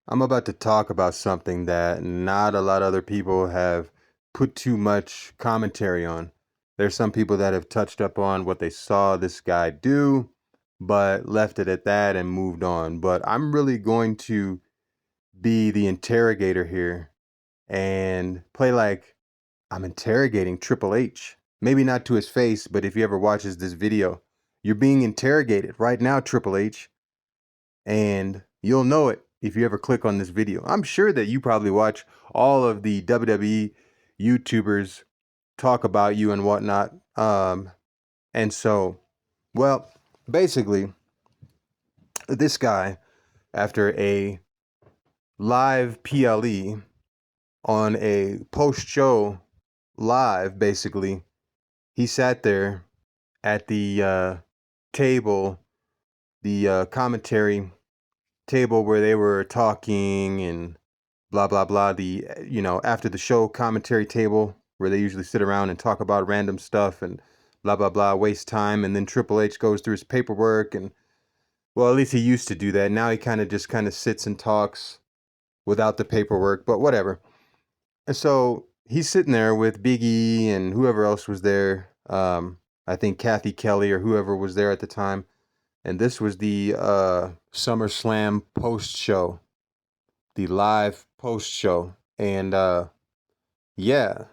I'm about to talk about something that not a lot of other people have put too much commentary on. There's some people that have touched up on what they saw this guy do, but left it at that and moved on. But I'm really going to be the interrogator here and play like I'm interrogating Triple H. Maybe not to his face, but if he ever watches this video, you're being interrogated right now, Triple H, and you'll know it if you ever click on this video. I'm sure that you probably watch all of the WWE YouTubers talk about you and whatnot. And so, well, basically, this guy, after a live PLE on a post show live, basically, he sat there at the table, the commentary table where they were talking and blah blah blah, the after the show commentary table where they usually sit around and talk about random stuff and blah blah blah, waste time. And then Triple H goes through his paperwork, and well, at least he used to do that. Now he kind of sits and talks without the paperwork, but whatever. And so he's sitting there with Big E and whoever else was there. I think Kathy Kelly or whoever was there at the time. And this was the SummerSlam post show, the live post show. And yeah,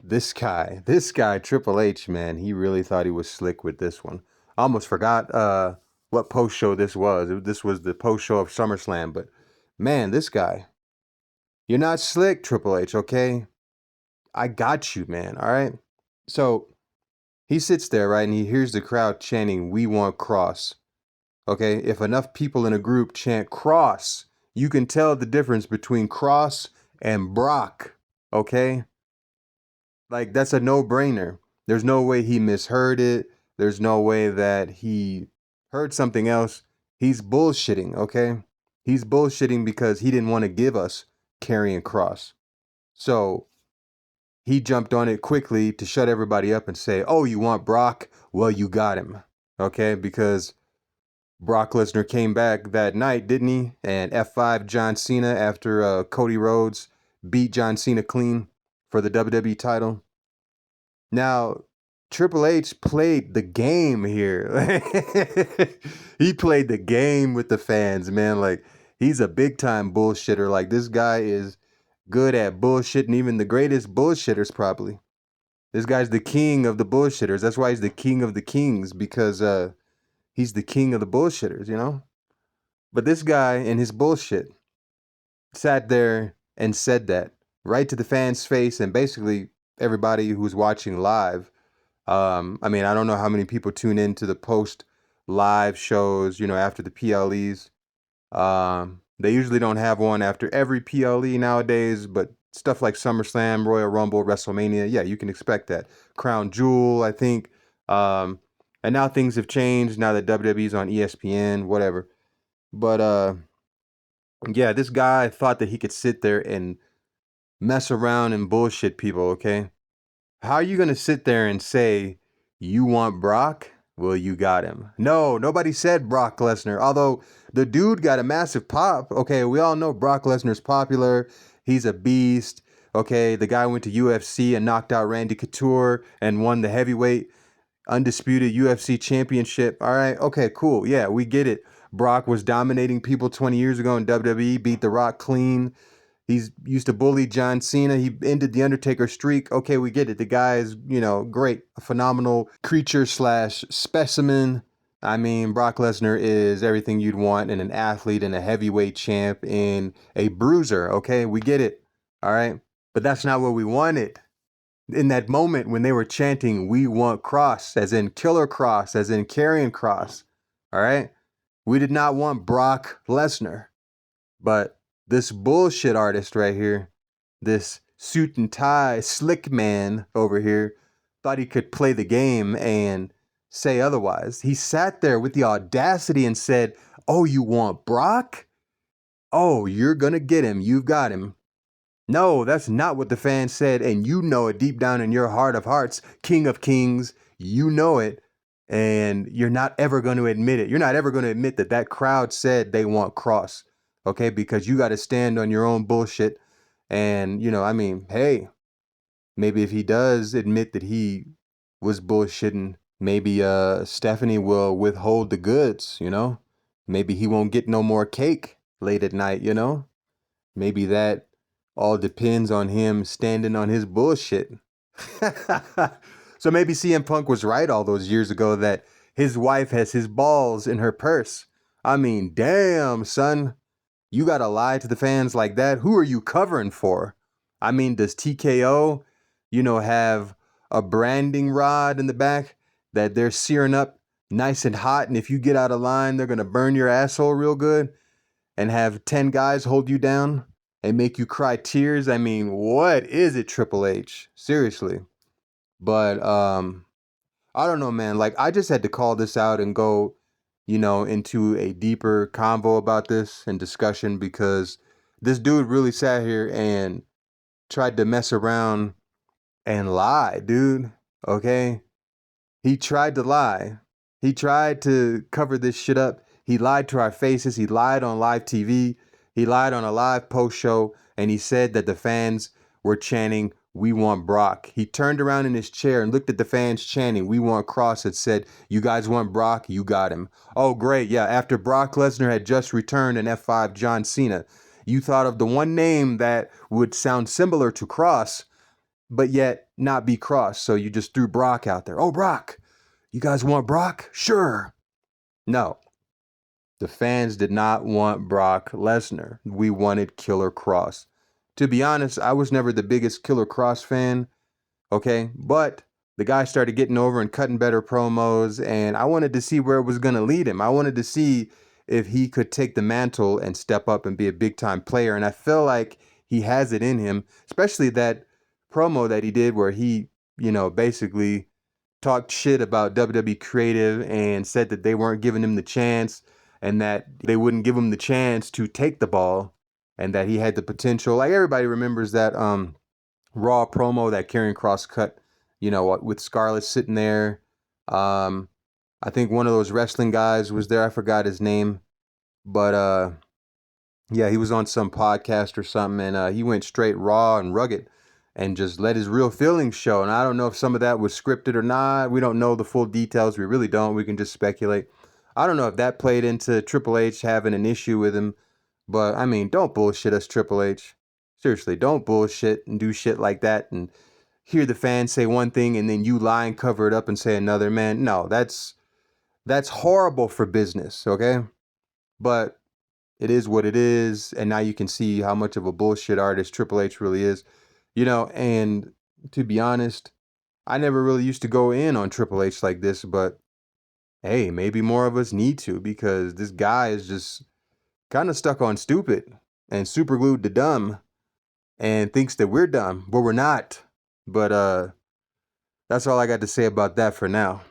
this guy, Triple H, man, he really thought he was slick with this one. I almost forgot what post show this was. This was the post show of SummerSlam, but man, this guy, you're not slick, Triple H, okay? I got you, man, all right? So he sits there, right, and he hears the crowd chanting, "We want Cross." Okay, if enough people in a group chant Cross, you can tell the difference between Cross and Brock. Okay, like that's a no-brainer. There's no way he misheard it. There's no way that he heard something else. He's bullshitting, okay? He's bullshitting because he didn't want to give us Karrion Cross. So he jumped on it quickly to shut everybody up and say, "Oh, you want Brock? Well, you got him." Okay, because Brock Lesnar came back that night, didn't he? And F5 John Cena after Cody Rhodes beat John Cena clean for the WWE title. Now, Triple H played the game here. He played the game with the fans, man. Like, he's a big time bullshitter. Like, this guy is good at bullshitting even the greatest bullshitters, probably. This guy's the king of the bullshitters. That's why he's the king of the kings, because he's the king of the bullshitters, you know? But this guy and his bullshit sat there and said that right to the fans' face and basically everybody who's watching live. I mean, I don't know how many people tune into the post live shows, after the PLEs. They usually don't have one after every PLE nowadays, but stuff like SummerSlam, Royal Rumble, WrestleMania, yeah, you can expect that. Crown Jewel, I think. And now things have changed now that WWE's on ESPN, whatever. But yeah, this guy thought that he could sit there and mess around and bullshit people, okay? How are you going to sit there and say you want Brock? Well, you got him. No, nobody said Brock Lesnar. Although the dude got a massive pop. Okay, we all know Brock Lesnar's popular. He's a beast. Okay, the guy went to UFC and knocked out Randy Couture and won the heavyweight undisputed UFC championship. All right. Okay, cool. Yeah, we get it. Brock was dominating people 20 years ago in WWE, beat The Rock clean. He's used to bully John Cena. He ended the Undertaker streak. Okay, we get it. The guy is, great. A phenomenal creature slash specimen. I mean, Brock Lesnar is everything you'd want in an athlete and a heavyweight champ and a bruiser. Okay, we get it. All right. But that's not what we wanted in that moment when they were chanting, "We want Cross," as in Killer Cross, as in Karrion Cross. All right. We did not want Brock Lesnar. But this bullshit artist right here, this suit and tie slick man over here, thought he could play the game and say otherwise. He sat there with the audacity and said, "Oh, you want Brock? Oh, you're going to get him. You've got him." No, that's not what the fans said, and you know it deep down in your heart of hearts, King of Kings. You know it, and you're not ever going to admit it. You're not ever going to admit that that crowd said they want Cross. okay? Because you got to stand on your own bullshit. And, I mean, hey, maybe if he does admit that he was bullshitting, maybe Stephanie will withhold the goods. Maybe he won't get no more cake late at night. Maybe that all depends on him standing on his bullshit. So maybe CM Punk was right all those years ago that his wife has his balls in her purse. I mean, damn, son. You gotta lie to the fans like that? Who are you covering for? I mean, does TKO, have a branding rod in the back that they're searing up nice and hot, and if you get out of line, they're gonna burn your asshole real good and have 10 guys hold you down and make you cry tears? I mean, what is it, Triple H? Seriously. But I don't know, man. Like, I just had to call this out and go, into a deeper convo about this and discussion, because this dude really sat here and tried to mess around and lie, dude. Okay? He tried to lie. He tried to cover this shit up. He lied to our faces. He lied on live TV. He lied on a live post show. And he said that the fans were chanting, "We want Brock." He turned around in his chair and looked at the fans chanting, "We want Cross," and said, "You guys want Brock? You got him." Oh, great. Yeah, after Brock Lesnar had just returned in F5 John Cena, you thought of the one name that would sound similar to Cross, but yet not be Cross. So you just threw Brock out there. Oh, Brock. You guys want Brock? Sure. No. The fans did not want Brock Lesnar. We wanted Killer Cross. To be honest, I was never the biggest Killer Cross fan, okay? But the guy started getting over and cutting better promos, and I wanted to see where it was going to lead him. I wanted to see if he could take the mantle and step up and be a big-time player, and I feel like he has it in him, especially that promo that he did where he, basically talked shit about WWE Creative and said that they weren't giving him the chance and that they wouldn't give him the chance to take the ball and that he had the potential. Like, everybody remembers that Raw promo that Karrion Kross cut, with Scarlett sitting there. I think one of those wrestling guys was there. I forgot his name, but yeah, he was on some podcast or something, and he went straight raw and rugged and just let his real feelings show. And I don't know if some of that was scripted or not. We don't know the full details. We really don't. We can just speculate. I don't know if that played into Triple H having an issue with him, but I mean, don't bullshit us, Triple H. Seriously, don't bullshit and do shit like that and hear the fans say one thing and then you lie and cover it up and say another. Man, no, that's horrible for business, okay? But it is what it is, and now you can see how much of a bullshit artist Triple H really is. And to be honest, I never really used to go in on Triple H like this, but hey, maybe more of us need to, because this guy is just kind of stuck on stupid and super glued to dumb and thinks that we're dumb, but we're not. But that's all I got to say about that for now.